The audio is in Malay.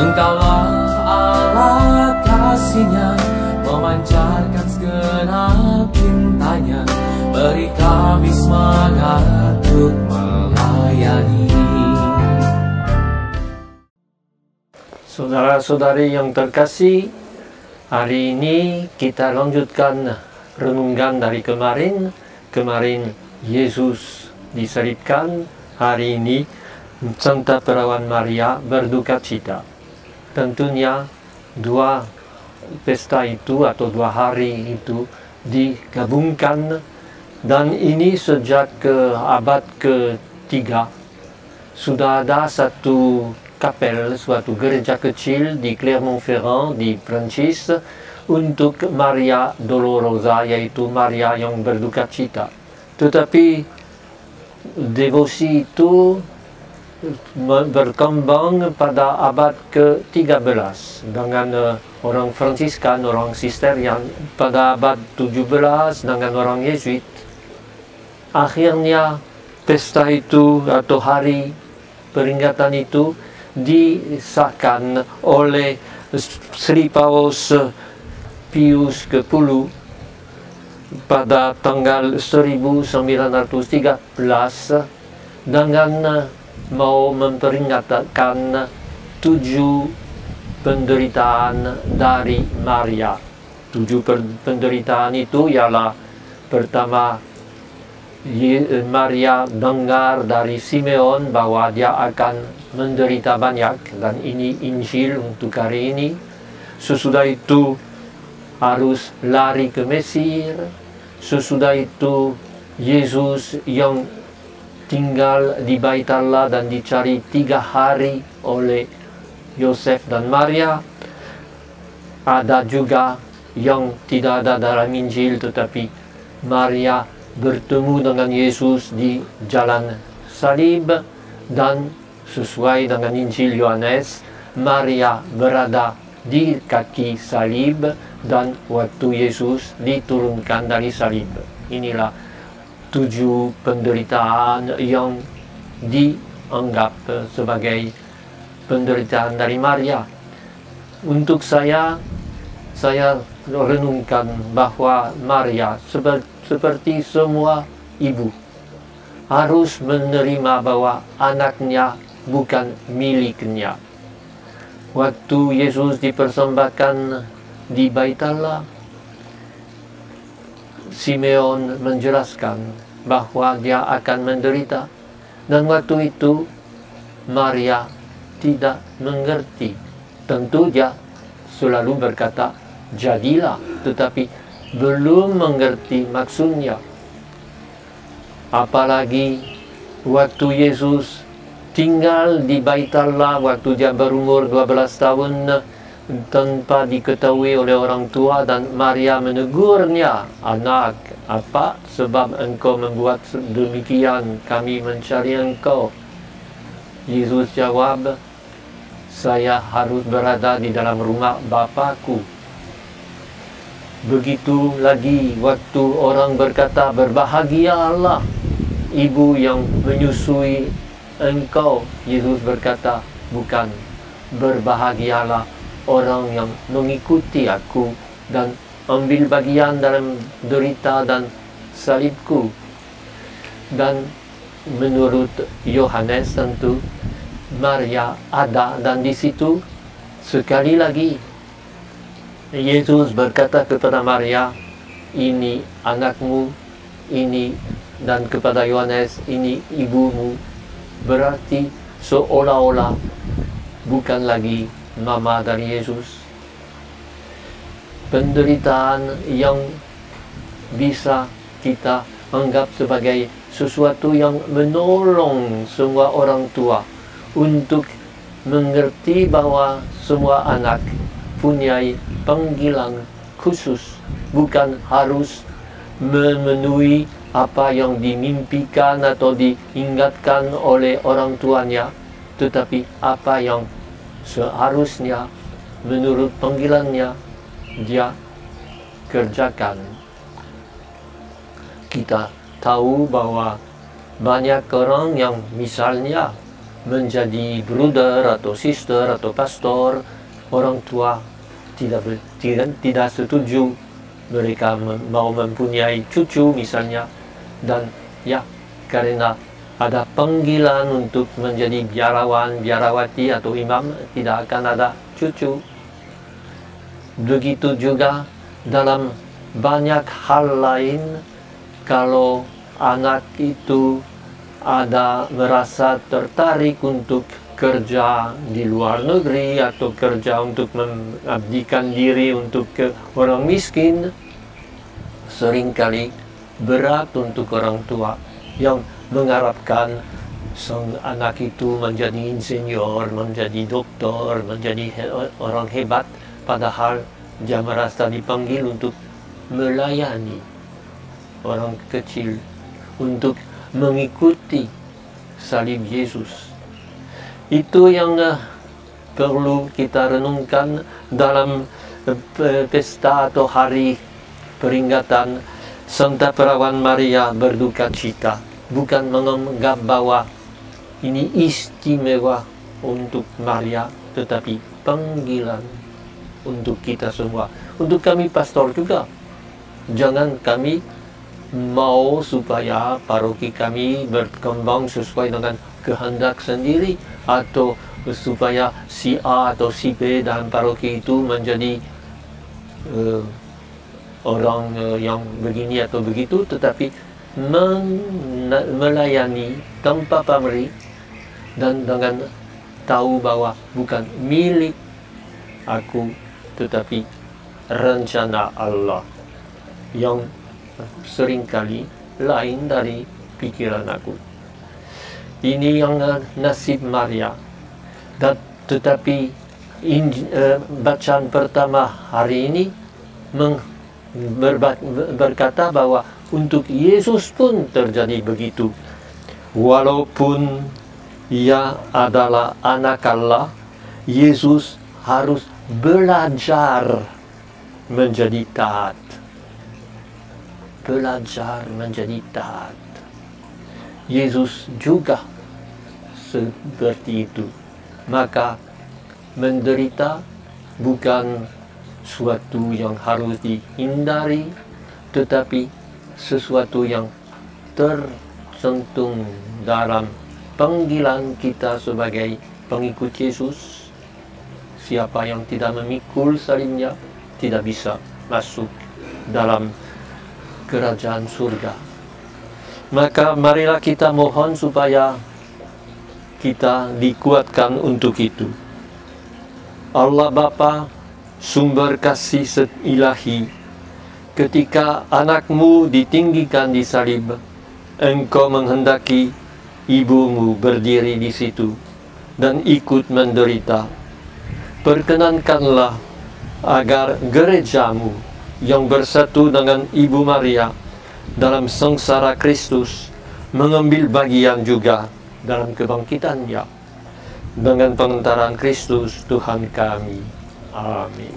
Engkaulah alat kasih-Nya, memancarkan segenap cintanya, beri kami semangat untuk melayani. Saudara-saudari yang terkasih, hari ini kita lanjutkan renungan dari kemarin. Kemarin Yesus disalibkan, hari ini Santa Perawan Maria berduka cita. Tentunya dua pesta itu atau 2 hari itu digabungkan, dan ini sejak abad ke-3 sudah ada satu kapel, suatu gereja kecil di Clermont-Ferrand di Prancis untuk Maria Dolorosa, yaitu Maria yang berduka cita. Tetapi devosi itu berkembang pada abad ke-13 dengan orang Fransiskan, orang Sisterian, pada abad 17 dengan orang Yesuit. Akhirnya pesta itu atau hari peringatan itu disahkan oleh Sri Paus Pius ke-10 pada tanggal 1913 dengan mau memperingatkan 7 penderitaan dari Maria. 7 penderitaan itu ialah: pertama, Maria dengar dari Simeon bahwa dia akan menderita banyak, dan ini Injil untuk hari ini. Sesudah itu harus lari ke Mesir. Sesudah itu Yesus yang tinggal di Bait Allah dan dicari 3 hari oleh Yosef dan Maria. Ada juga yang tidak ada dalam Injil, tetapi Maria bertemu dengan Yesus di jalan salib, dan sesuai dengan Injil Yohanes, Maria berada di kaki salib dan waktu Yesus diturunkan dari salib. Inilah 7 penderitaan yang dianggap sebagai penderitaan dari Maria. Untuk saya renungkan bahwa Maria seperti semua ibu harus menerima bahwa anaknya bukan miliknya. Waktu Yesus dipersembahkan di Bait Allah, Simeon menjelaskan bahwa dia akan menderita, dan waktu itu Maria tidak mengerti. Tentu dia selalu berkata, jadilah, tetapi belum mengerti maksudnya. Apalagi waktu Yesus tinggal di Bait Allah, waktu dia berumur 12 tahun, tanpa diketahui oleh orang tua, dan Maria menegurnya, anak, apa sebab engkau membuat demikian? Kami mencari engkau. Yesus jawab, saya harus berada di dalam rumah Bapakku. Begitu lagi waktu orang berkata, berbahagialah ibu yang menyusui engkau. Yesus berkata, bukan, berbahagialah orang yang mengikuti aku dan ambil bagian dalam derita dan salibku. Dan menurut Yohanes tentu Maria ada, dan di situ sekali lagi Yesus berkata kepada Maria, ini anakmu, ini, dan kepada Yohanes, ini ibumu. Berarti seolah-olah bukan lagi mama dari Yesus. Penderitaan yang bisa kita anggap sebagai sesuatu yang menolong semua orang tua untuk mengerti bahwa semua anak punya panggilan khusus, bukan harus memenuhi apa yang dimimpikan atau diingatkan oleh orang tuanya, tetapi apa yang seharusnya menurut panggilannya dia kerjakan. Kita tahu bahwa banyak orang yang misalnya menjadi brother atau sister atau pastor, orang tua tidak setuju mereka mau mempunyai cucu misalnya, dan ya karena ada panggilan untuk menjadi biarawan, biarawati atau imam, tidak akan ada cucu. Begitu juga dalam banyak hal lain, kalau anak itu ada merasa tertarik untuk kerja di luar negeri atau kerja untuk mengabdikan diri untuk orang miskin, seringkali berat untuk orang tua yang mengharapkan sang anak itu menjadi insinyur, menjadi doktor, menjadi orang hebat, padahal dia merasa dipanggil untuk melayani orang kecil, untuk mengikuti salib Yesus. Itu yang perlu kita renungkan dalam pesta atau hari peringatan Santa Perawan Maria berduka cita. Bukan menganggap bahwa ini istimewa untuk Maria, tetapi panggilan untuk kita semua, untuk kami pastor juga. Jangan kami mau supaya paroki kami berkembang sesuai dengan kehendak sendiri, atau supaya si A atau si B dalam paroki itu menjadi orang yang begini atau begitu, tetapi melayani tanpa pamrih dan dengan tahu bahwa bukan milik aku, tetapi rencana Allah yang seringkali lain dari pikiran aku. Ini yang nasib Maria. Dan tetapi bacaan pertama hari ini berkata bahwa untuk Yesus pun terjadi begitu. Walaupun ia adalah anak Allah, Yesus harus belajar menjadi taat. Belajar menjadi taat. Yesus juga seperti itu. Maka menderita bukan suatu yang harus dihindari, tetapi sesuatu yang tersentuh dalam panggilan kita sebagai pengikut Yesus. Siapa yang tidak memikul salibnya tidak bisa masuk dalam kerajaan surga. Maka marilah kita mohon supaya kita dikuatkan untuk itu. Allah Bapa, sumber kasih ilahi, ketika anakmu ditinggikan di salib, engkau menghendaki ibumu berdiri di situ dan ikut menderita. Perkenankanlah agar gerejamu yang bersatu dengan Ibu Maria dalam sengsara Kristus mengambil bagian juga dalam kebangkitannya. Dengan pengantaran Kristus Tuhan kami. Amin.